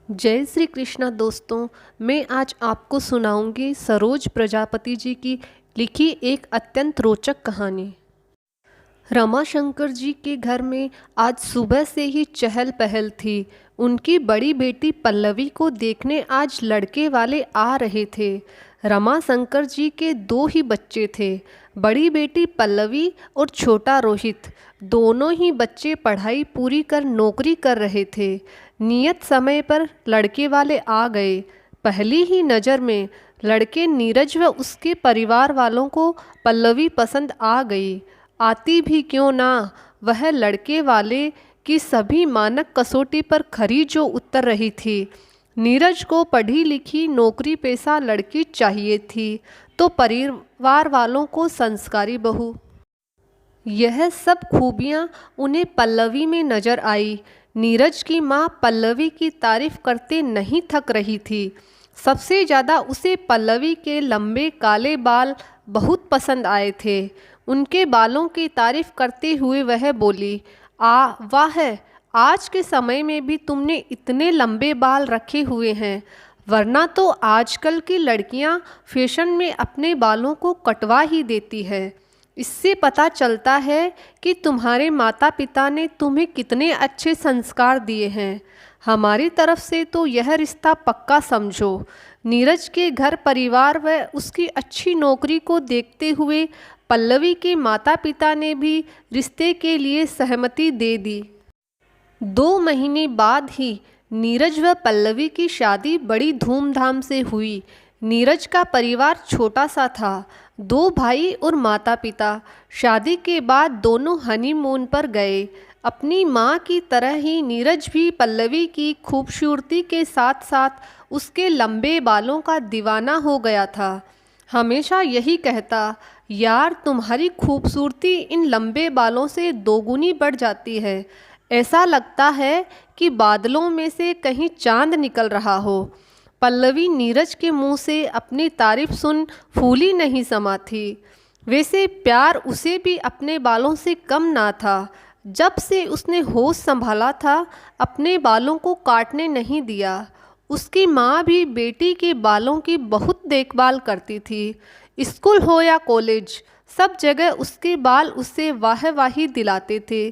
जय श्री कृष्णा दोस्तों। मैं आज आपको सुनाऊंगी सरोज प्रजापति जी की लिखी एक अत्यंत रोचक कहानी। रमाशंकर जी के घर में आज सुबह से ही चहल पहल थी। उनकी बड़ी बेटी पल्लवी को देखने आज लड़के वाले आ रहे थे। रमाशंकर जी के दो ही बच्चे थे, बड़ी बेटी पल्लवी और छोटा रोहित। दोनों ही बच्चे पढ़ाई पूरी कर नौकरी कर रहे थे। नियत समय पर लड़के वाले आ गए। पहली ही नज़र में लड़के नीरज व उसके परिवार वालों को पल्लवी पसंद आ गई। आती भी क्यों ना, वह लड़के वाले की सभी मानक कसौटी पर खरी जो उतर रही थी। नीरज को पढ़ी लिखी नौकरी पेशा लड़की चाहिए थी, तो परिवार वालों को संस्कारी बहू। यह सब खूबियाँ उन्हें पल्लवी में नजर आई। नीरज की माँ पल्लवी की तारीफ करते नहीं थक रही थी। सबसे ज़्यादा उसे पल्लवी के लंबे काले बाल बहुत पसंद आए थे। उनके बालों की तारीफ करते हुए वह बोली, वाह, आज के समय में भी तुमने इतने लंबे बाल रखे हुए हैं, वरना तो आजकल की लड़कियां फैशन में अपने बालों को कटवा ही देती है। इससे पता चलता है कि तुम्हारे माता पिता ने तुम्हें कितने अच्छे संस्कार दिए हैं। हमारी तरफ से तो यह रिश्ता पक्का समझो। नीरज के घर परिवार व उसकी अच्छी नौकरी को देखते हुए पल्लवी के माता पिता ने भी रिश्ते के लिए सहमति दे दी। 2 महीने बाद ही नीरज व पल्लवी की शादी बड़ी धूमधाम से हुई। नीरज का परिवार छोटा सा था, 2 भाई और माता पिता। शादी के बाद दोनों हनीमून पर गए। अपनी माँ की तरह ही नीरज भी पल्लवी की खूबसूरती के साथ साथ उसके लंबे बालों का दीवाना हो गया था। हमेशा यही कहता, यार तुम्हारी खूबसूरती इन लंबे बालों से दोगुनी बढ़ जाती है। ऐसा लगता है कि बादलों में से कहीं चांद निकल रहा हो। पल्लवी नीरज के मुंह से अपनी तारीफ सुन फूली नहीं समा थी। वैसे प्यार उसे भी अपने बालों से कम ना था। जब से उसने होश संभाला था, अपने बालों को काटने नहीं दिया। उसकी माँ भी बेटी के बालों की बहुत देखभाल करती थी। स्कूल हो या कॉलेज, सब जगह उसके बाल उससे वाहवाही दिलाते थे।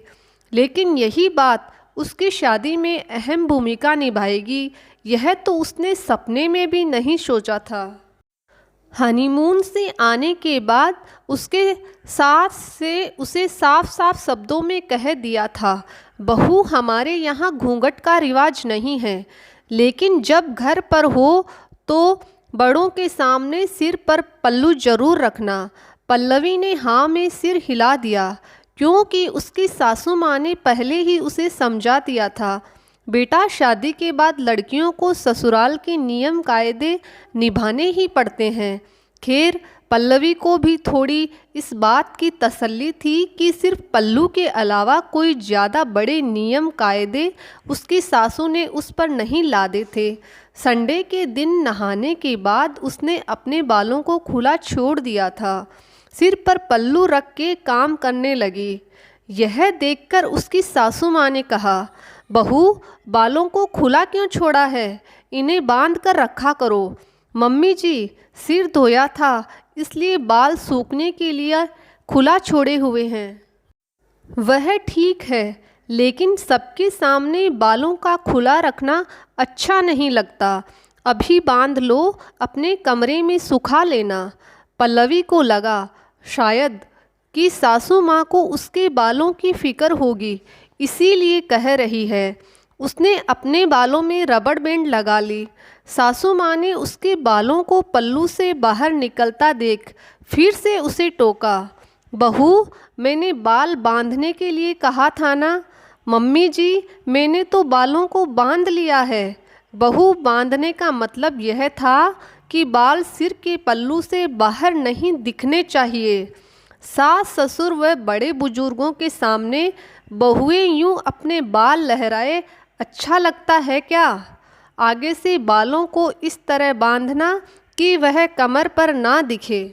लेकिन यही बात उसकी शादी में अहम भूमिका निभाएगी, यह तो उसने सपने में भी नहीं सोचा था। हनीमून से आने के बाद उसके सास से उसे साफ साफ शब्दों में कह दिया था, बहू हमारे यहाँ घूंघट का रिवाज नहीं है, लेकिन जब घर पर हो तो बड़ों के सामने सिर पर पल्लू जरूर रखना। पल्लवी ने हाँ में सिर हिला दिया, क्योंकि उसकी सासू माँ ने पहले ही उसे समझा दिया था, बेटा शादी के बाद लड़कियों को ससुराल के नियम कायदे निभाने ही पड़ते हैं। खैर पल्लवी को भी थोड़ी इस बात की तसल्ली थी कि सिर्फ पल्लू के अलावा कोई ज़्यादा बड़े नियम कायदे उसकी सासू ने उस पर नहीं लादे थे। संडे के दिन नहाने के बाद उसने अपने बालों को खुला छोड़ दिया था। सिर पर पल्लू रख के काम करने लगी। यह देखकर उसकी सासू माँ ने कहा, बहू बालों को खुला क्यों छोड़ा है, इन्हें बांध कर रखा करो। मम्मी जी सिर धोया था, इसलिए बाल सूखने के लिए खुला छोड़े हुए हैं। वह ठीक है, लेकिन सबके सामने बालों का खुला रखना अच्छा नहीं लगता। अभी बांध लो, अपने कमरे में सुखा लेना। पल्लवी को लगा शायद कि सासू माँ को उसके बालों की फिक्र होगी, इसीलिए कह रही है। उसने अपने बालों में रबड़ बैंड लगा ली। सासू माँ ने उसके बालों को पल्लू से बाहर निकलता देख फिर से उसे टोका, बहू मैंने बाल बांधने के लिए कहा था ना। मम्मी जी मैंने तो बालों को बांध लिया है। बहू बांधने का मतलब यह था कि बाल सिर के पल्लू से बाहर नहीं दिखने चाहिए। सास ससुर व बड़े बुजुर्गों के सामने बहुएं यूं अपने बाल लहराए अच्छा लगता है क्या? आगे से बालों को इस तरह बांधना कि वह कमर पर ना दिखे।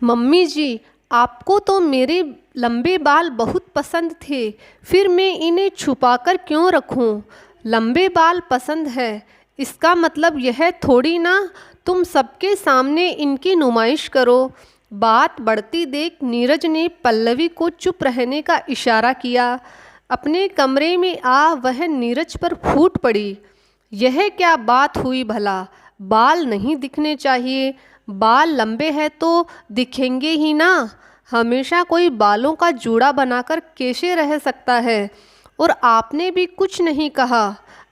मम्मी जी आपको तो मेरे लंबे बाल बहुत पसंद थे, फिर मैं इन्हें छुपाकर क्यों रखूं? लंबे बाल पसंद है, इसका मतलब यह थोड़ी ना तुम सबके सामने इनकी नुमाइश करो। बात बढ़ती देख नीरज ने पल्लवी को चुप रहने का इशारा किया। अपने कमरे में आ वह नीरज पर फूट पड़ी। यह क्या बात हुई भला? बाल नहीं दिखने चाहिए, बाल लंबे हैं तो दिखेंगे ही ना। हमेशा कोई बालों का जूड़ा बनाकर कैसे रह सकता है? और आपने भी कुछ नहीं कहा।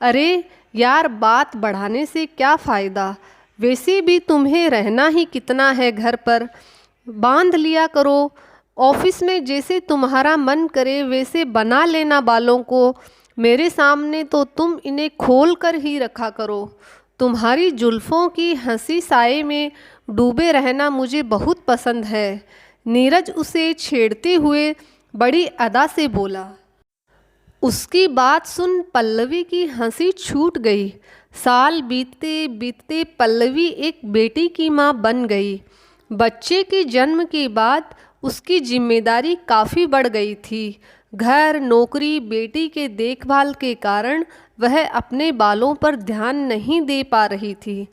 अरे यार, बात बढ़ाने से क्या फ़ायदा? वैसे भी तुम्हें रहना ही कितना है घर पर, बांध लिया करो। ऑफिस में जैसे तुम्हारा मन करे वैसे बना लेना बालों को। मेरे सामने तो तुम इन्हें खोल कर ही रखा करो। तुम्हारी जुल्फ़ों की हंसी साए में डूबे रहना मुझे बहुत पसंद है। नीरज उसे छेड़ते हुए बड़ी अदा से बोला। उसकी बात सुन पल्लवी की हंसी छूट गई। साल बीतते बीतते पल्लवी एक बेटी की माँ बन गई। बच्चे के जन्म के बाद उसकी जिम्मेदारी काफ़ी बढ़ गई थी। घर, नौकरी, बेटी के देखभाल के कारण वह अपने बालों पर ध्यान नहीं दे पा रही थी।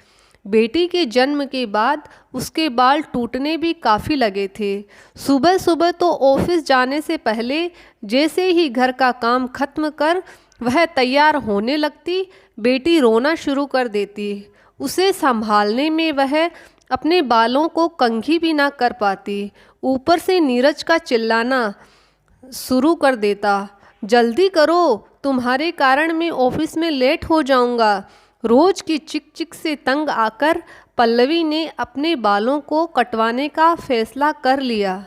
बेटी के जन्म के बाद उसके बाल टूटने भी काफ़ी लगे थे। सुबह सुबह तो ऑफिस जाने से पहले जैसे ही घर का काम खत्म कर वह तैयार होने लगती, बेटी रोना शुरू कर देती। उसे संभालने में वह अपने बालों को कंघी भी ना कर पाती। ऊपर से नीरज का चिल्लाना शुरू कर देता। जल्दी करो, तुम्हारे कारण मैं ऑफिस में लेट हो जाऊंगा। रोज की चिक चिक से तंग आकर पल्लवी ने अपने बालों को कटवाने का फैसला कर लिया।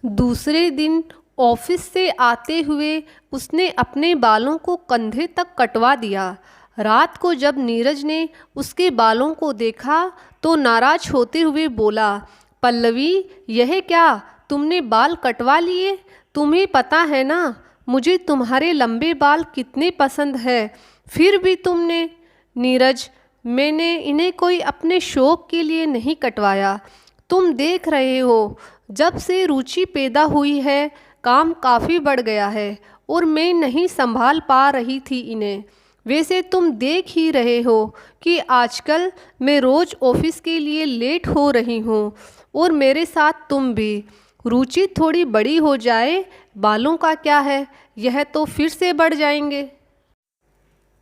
दूसरे दिन ऑफिस से आते हुए उसने अपने बालों को कंधे तक कटवा दिया। रात को जब नीरज ने उसके बालों को देखा तो नाराज होते हुए बोला, पल्लवी, यह क्या, तुमने बाल कटवा लिए? तुम्हें पता है ना मुझे तुम्हारे लंबे बाल कितने पसंद है, फिर भी तुमने। नीरज, मैंने इन्हें कोई अपने शौक के लिए नहीं कटवाया। तुम देख रहे हो, जब से रुचि पैदा हुई है काम काफ़ी बढ़ गया है और मैं नहीं संभाल पा रही थी इन्हें। वैसे तुम देख ही रहे हो कि आजकल मैं रोज़ ऑफिस के लिए लेट हो रही हूँ और मेरे साथ तुम भी। रुचि थोड़ी बड़ी हो जाए, बालों का क्या है, यह तो फिर से बढ़ जाएंगे।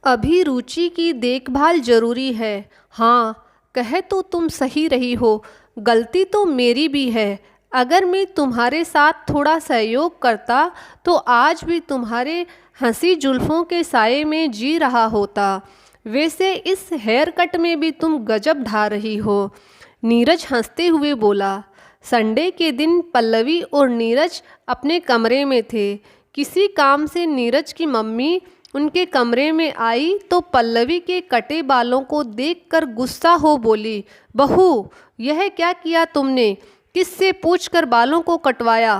अभी रुचि की देखभाल जरूरी है। हाँ, कहे तो तुम सही रही हो, गलती तो मेरी भी है। अगर मैं तुम्हारे साथ थोड़ा सहयोग करता तो आज भी तुम्हारे हंसी जुल्फ़ों के साए में जी रहा होता। वैसे इस हेयर कट में भी तुम गजब ढा रही हो। नीरज हंसते हुए बोला। संडे के दिन पल्लवी और नीरज अपने कमरे में थे। किसी काम से नीरज की मम्मी उनके कमरे में आई तो पल्लवी के कटे बालों को देखकर गुस्सा हो बोली, बहू, यह क्या किया तुमने? किससे पूछकर बालों को कटवाया?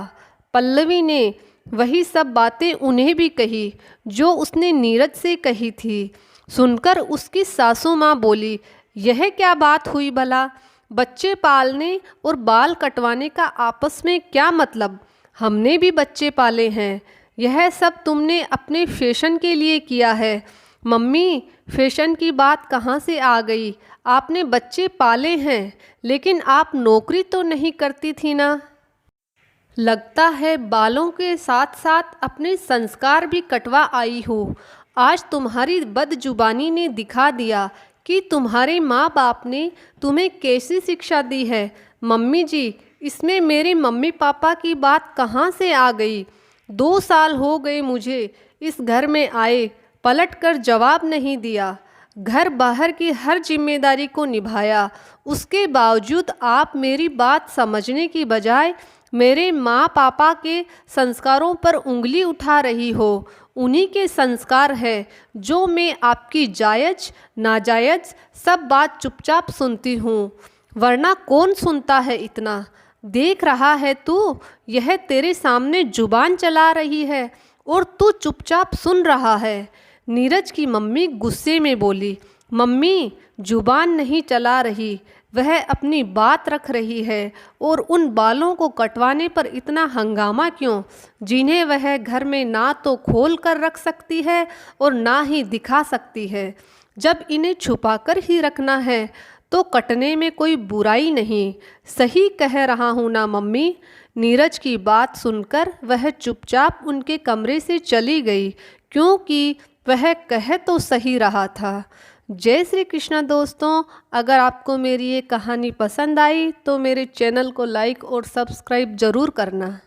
पल्लवी ने वही सब बातें उन्हें भी कही जो उसने नीरज से कही थी। सुनकर उसकी सासू माँ बोली, यह क्या बात हुई भला? बच्चे पालने और बाल कटवाने का आपस में क्या मतलब? हमने भी बच्चे पाले हैं। यह सब तुमने अपने फैशन के लिए किया है। मम्मी, फैशन की बात कहाँ से आ गई? आपने बच्चे पाले हैं लेकिन आप नौकरी तो नहीं करती थी ना। लगता है बालों के साथ साथ अपने संस्कार भी कटवा आई हो। आज तुम्हारी बदजुबानी ने दिखा दिया कि तुम्हारे माँ बाप ने तुम्हें कैसी शिक्षा दी है। मम्मी जी, इसमें मेरे मम्मी पापा की बात कहाँ से आ गई? 2 साल हो गए मुझे इस घर में आए, पलट कर जवाब नहीं दिया। घर बाहर की हर जिम्मेदारी को निभाया। उसके बावजूद आप मेरी बात समझने की बजाय मेरे माँ पापा के संस्कारों पर उंगली उठा रही हो। उन्हीं के संस्कार है जो मैं आपकी जायज़ नाजायज़ सब बात चुपचाप सुनती हूँ, वरना कौन सुनता है इतना? देख रहा है तू, यह तेरे सामने जुबान चला रही है और तू चुपचाप सुन रहा है। नीरज की मम्मी गुस्से में बोली, मम्मी, जुबान नहीं चला रही, वह अपनी बात रख रही है और उन बालों को कटवाने पर इतना हंगामा क्यों, जिन्हें वह घर में ना तो खोल कर रख सकती है और ना ही दिखा सकती है। जब इन्हें छुपा कर ही रखना है तो कटने में कोई बुराई नहीं। सही कह रहा हूँ ना मम्मी। नीरज की बात सुनकर वह चुपचाप उनके कमरे से चली गई, क्योंकि वह कह तो सही रहा था। जय श्री कृष्णा दोस्तों, अगर आपको मेरी ये कहानी पसंद आई तो मेरे चैनल को लाइक और सब्सक्राइब ज़रूर करना।